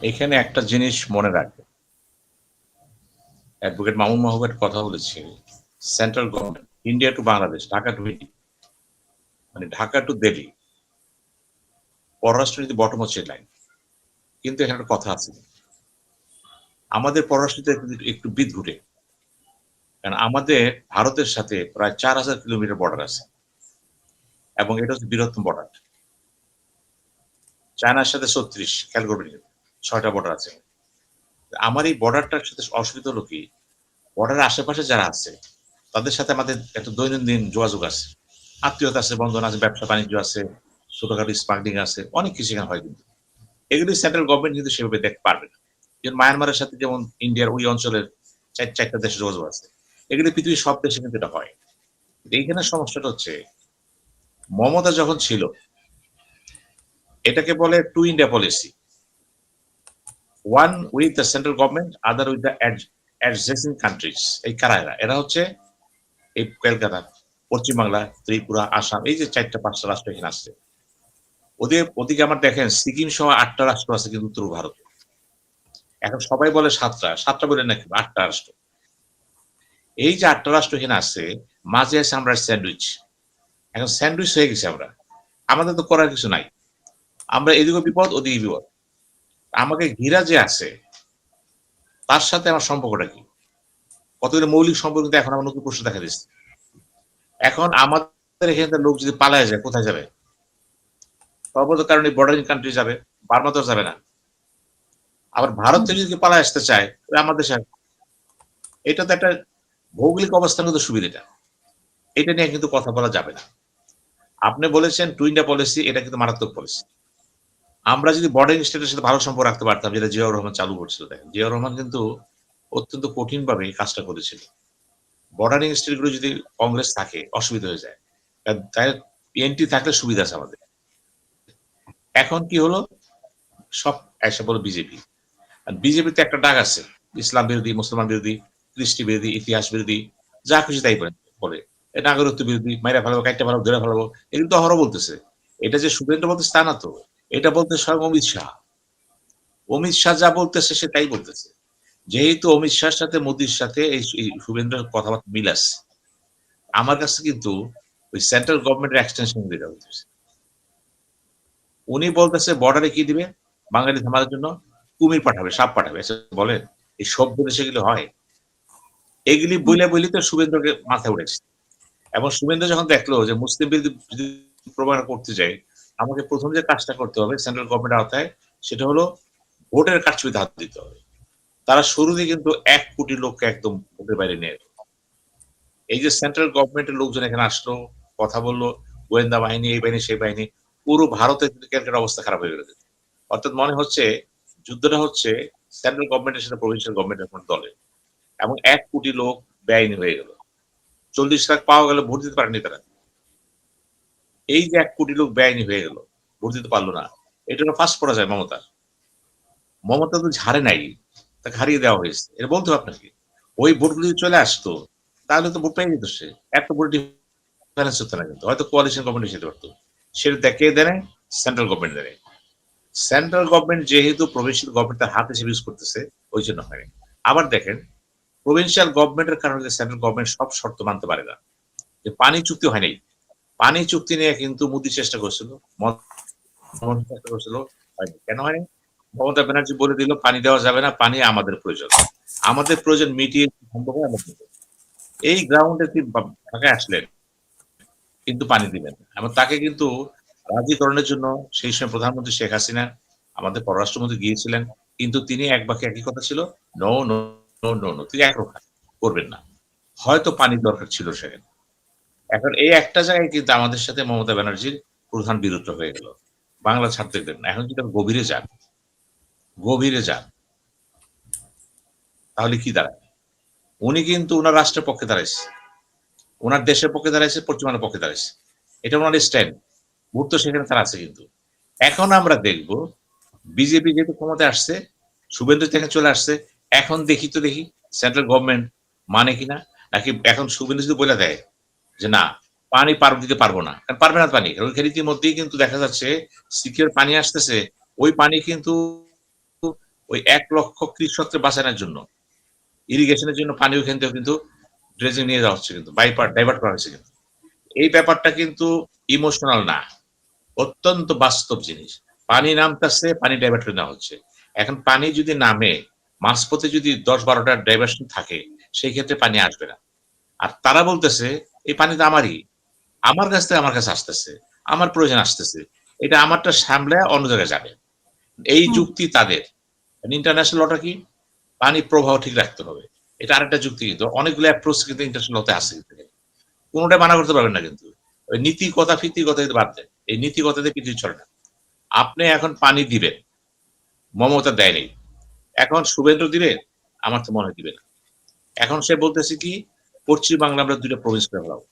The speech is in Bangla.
এখানে একটা জিনিস মনে রাখবেন। অ্যাডভোকেট মামুন মাহবুব একটা কথা বলেছে, central government, India to Bangladesh, Dhaka to India, মানে ঢাকা টু দিল্লি, পররাষ্ট্রনীতি বটম হচ্ছে লাইন। কিন্তু এখানে একটা কথা আছে, আমাদের পররাষ্ট্রনীতি একটু বিদঘুটে। কারণ আমাদের ভারতের সাথে প্রায় ৪,০০০ কিলোমিটার বর্ডার আছে এবং এটা হচ্ছে বৃহত্তম বর্ডার। চায়নার সাথে ৩৬, খেয়াল করবেন, ৬টা বর্ডার আছে। আমার এই বর্ডারটার সাথে অসুবিধা হলো কি, বর্ডারের আশেপাশে যারা আছে তাদের সাথে আমাদের একটা দৈনন্দিন যোগাযোগ আছে, আত্মীয়তা আছে, বন্ধন আছে, ব্যবসা বাণিজ্য আছে, ছোটখাটো স্মাগলিং আছে, অনেক কিছু এখানে হয়। কিন্তু এগুলি সেন্ট্রাল গভর্নমেন্ট কিন্তু সেভাবে দেখতে পারবে না। যেমন মায়ানমারের সাথে যেমন ইন্ডিয়ার ওই অঞ্চলের চারটা দেশের যোগাযোগ আছে, এগুলি পৃথিবীর সব দেশে কিন্তু এটা হয়। এইখানে সমস্যাটা হচ্ছে, মমতা যখন ছিল, এটাকে বলে two India policy, one with the central government, other with the adjacent countries. এই কারা এরা হচ্ছে এই কলকাতা, পশ্চিমবাংলা, ত্রিপুরা, আসাম, এই যে ৪টা ৫টা রাষ্ট্র এখানে আসছে। ওদিকে আমার দেখেন সিকিম সহ ৮টা রাষ্ট্র আছে কিন্তু উত্তর ভারতে। এখন সবাই বলে ৭টা বলে নাকি ৮টা রাষ্ট্র। এই যে ৮টা রাষ্ট্র এখানে আসছে, মাঝে আছে আমরা স্যান্ডউইচ। এখন স্যান্ডউইচ হয়ে গেছি আমরা, আমাদের তো করার কিছু নাই। আমরা এদিকে বিপদ, ওদিকে বিপদ। আমাকে ঘিরা যে আছে তার সাথে আমার সম্পর্কটা কি? কতগুলো মৌলিক সম্পর্ক কিন্তু এখন আমার নতুন প্রশ্ন দেখা দিচ্ছে। এখন আমাদের এখানে লোক যদি পালায় যায়, কোথায় যাবে? সর্বত কারণে বর্ডারিং কান্ট্রি যাবে, বার্মা তো যাবে না। আবার ভারত থেকে যদি পালায় আসতে চায়, আমাদের দেশে, এটা তো একটা ভৌগোলিক অবস্থানগত সুবিধাটা, এটা নিয়ে কিন্তু কথা বলা যাবে না। আপনি বলেছেন টু ইন্ডিয়া পলিসি, এটা কিন্তু মারাত্মক পলিসি। আমরা যদি বর্ডারিং স্টেটের সাথে ভালো সম্পর্ক রাখতে পারতাম, যেটা জিয়াউর রহমান চালু করছিল, দেখেন জিয়াউর রহমান কিন্তু অত্যন্ত কঠিনভাবে এই কাজটা করেছিল। বর্ডারিং স্টেট গুলো যদি কংগ্রেস থাকে, অসুবিধা হয়ে যায়। তাই এনটি থাকলে সুবিধা আছে আমাদের। এখন কি হলো, সব এসে বলো বিজেপি। আর বিজেপিতে একটা ডাক আছে, ইসলাম বিরোধী, মুসলমান বিরোধী, কৃষ্টি বিরোধী, ইতিহাস বিরোধী, যা খুশি তাই বলে। নাগরিকত্ব বিরোধী, মাইরা ফেলাবো, কাইটা ফেলাবো, ধরে ফেলাবো, এগুলো তো হরো বলতেছে। এটা যে শুভেন্দু বলতেছে তা না তো, এটা বলতে স্বয়ং অমিত শাহ। অমিত শাহ যা বলতেছে সে তাই বলতেছে। যেহেতু অমিত শাহর সাথে মোদির সাথে এই শুভেন্দ্রের কথাবার্তা মিল আছে, আমার কাছে কিন্তু ওই সেন্ট্রাল গভর্নমেন্টের এক্সটেনশন দিতে হচ্ছে। উনি বলতেছে বর্ডারে কি দিবে, বাঙালি থামার জন্য কুমির পাঠাবে, সাপ পাঠাবে। বলেন এই সভ্য দেশে এগুলো হয়? এগুলি বইলে বইলে তো শুভেন্দ্রকে মাথায় উঠেছে। এবং শুভেন্দ্র যখন দেখলো যে মুসলিম বিরোধী যদি প্রমাণ করতে চাই, আমাকে প্রথম যে কাজটা করতে হবে সেন্ট্রাল গভর্নমেন্টের আওতায়, সেটা হলো ভোটের কারচুপিতে হাত দিতে হবে। তারা শুরুতেই কিন্তু ১ কোটি লোককে একদম ভোটের বাইরে নিয়ে এলো। এই যে সেন্ট্রাল গভর্নমেন্টের লোকজন এখানে আসলো, কথা বললো, গোয়েন্দা বাহিনী, এই বাহিনী, সেই বাহিনী, পুরো ভারতের ক্রিকেটের অবস্থা খারাপ হয়ে গেল। অর্থাৎ মনে হচ্ছে যুদ্ধটা হচ্ছে সেন্ট্রাল গভর্নমেন্টের সাথে প্রভিন্সিয়াল গভর্নমেন্টের কোন দলের। এবং ১ কোটি লোক বেআইনি হয়ে গেল। ৪০ লাখ পাওয়া গেল, ভোট দিতে পারেনি তারা। এই যে ১ কোটি লোক বেআইনি হয়ে গেল, ভোট দিতে পারলো না, এটা হলো ফার্স্ট পরাজয় মমতার। মমতা তো ঝাড়ে নাই, তাকে হারিয়ে দেওয়া হয়েছে, এটা বলতে হবে আপনাকে। ওই ভোটগুলো যদি চলে আসতো, তাহলে তো ভোট পেয়ে যেত সে। এত ভোট ডিফারেন্স হতো না, কিন্তু হয়তো কোয়ালিশন গভর্নমেন্ট যেতে পারতো। সেটা দেখে দেয় সেন্ট্রাল গভর্নমেন্ট দেয়। সেন্ট্রাল গভর্নমেন্ট যেহেতু প্রভিন্সিয়াল গভর্নমেন্ট হাত হিসেবে ইউজ করতেছে, ওই জন্য হয়। আবার দেখেন, প্রভিন্সিয়াল গভর্নমেন্টের কারণে সেন্ট্রাল গভর্নমেন্ট সব শর্ত মানতে পারে না। যে পানি চুক্তি হয় নাই, পানি চুক্তি নিয়ে কিন্তু মোদি চেষ্টা করছিল, চেষ্টা করছিল, হয়নি। কেন হয়নি? মমতা ব্যানার্জি বলে দিল পানি দেওয়া যাবে না, পানি আমাদের প্রয়োজন, আমাদের প্রয়োজন মিটিয়ে সম্ভব হয় আমরা দেবো। এই গ্রাউন্ডে তিনি ঢাকায় আসলেন, কিন্তু পানি দিবেন না। এবং তাকে কিন্তু রাজিকরণের জন্য সেই সময় প্রধানমন্ত্রী শেখ হাসিনা, আমাদের পররাষ্ট্রমন্ত্রী গিয়েছিলেন, কিন্তু তিনি এক বাক্যে একই কথা ছিল, no no no no no, তিনি একরোখা করবেন না। হয়তো পানির দরকার ছিল সেখানে। এখন এই একটা জায়গায় কিন্তু আমাদের সাথে মমতা ব্যানার্জির প্রধান বিরোধ হয়ে গেল। বাংলা ছাড়তে দেন না। এখন যদি গভীরে যান, গভীরে যান, তাহলে কি দাঁড়ায়? উনি কিন্তু উনার রাষ্ট্রের পক্ষে দাঁড়াইছে, উনার দেশের পক্ষে দাঁড়াইছে, পশ্চিমানের পক্ষে দাঁড়াইছে। এটা ওনার স্ট্যান্ড। ভোট তো সেখানে তার আছে কিন্তু। এখন আমরা দেখব বিজেপি যেহেতু ক্ষমতায় আসছে, শুভেন্দু থেকে চলে আসছে, এখন দেখি সেন্ট্রাল গভর্নমেন্ট মানে কিনা, নাকি এখন শুভেন্দু যদি বলে দেয় যে না, পানি দিতে পারবো না, কারণ পারবে না পানি, কারণ ইতিমধ্যেই কিন্তু দেখা যাচ্ছে সিকিউর পানি আসতেছে, ওই পানি কিন্তু ওই 1 লক্ষ কৃষককে বাঁচানোর জন্য ইরিগেশনের জন্য পানি ওখান থেকে কিন্তু ড্রেজিং নিয়ে যাওয়া হচ্ছে কিন্তু ডাইভার্ট করা হচ্ছে কিন্তু এই ব্যাপারটা কিন্তু ইমোশনাল না, অত্যন্ত বাস্তব জিনিস। পানি নামতেছে, পানি ডাইভার্ট করে নেওয়া হচ্ছে। এখন পানি যদি নামে, মাঝপথে যদি ১০-১২টা ডাইভার্সন থাকে, সেই ক্ষেত্রে পানি আসবে না। আর তারা বলতেছে, এই পানি তো আমারই। আমার কাছ থেকে আমার কাছে আসতেছে। আমার প্রয়োজন আসতেছে। এটা আমারটা সামলায়া অন্য জায়গায় যাবে। এই হুম। যুক্তি তাদের। ইন্টারন্যাশনাল লটা কি? পানি প্রবাহ ঠিক রাখতে হবে। এটা আরেকটা যুক্তি কিন্তু। অনেকগুলো অ্যাপ্রোচ কিন্তু ইন্টারন্যাশনাল লতে আছে কিন্তু। কোনটাই মানা করতে পারবেন না কিন্তু। ওই নীতি কথা ফিতি কথা কিন্তু বাদ দেন। এই নীতি কথাতে কিছুই চলে না। আপনি এখন পানি দিবেন। মমতা দেয় নাই। এখন শুভেন্দু দিবে? আমার তো মনে হয় দিবে না। এখন সে বলতেছে কি, পশ্চিম বাংলা আমরা ২ টা প্রভিন্স করে ফেলাবো।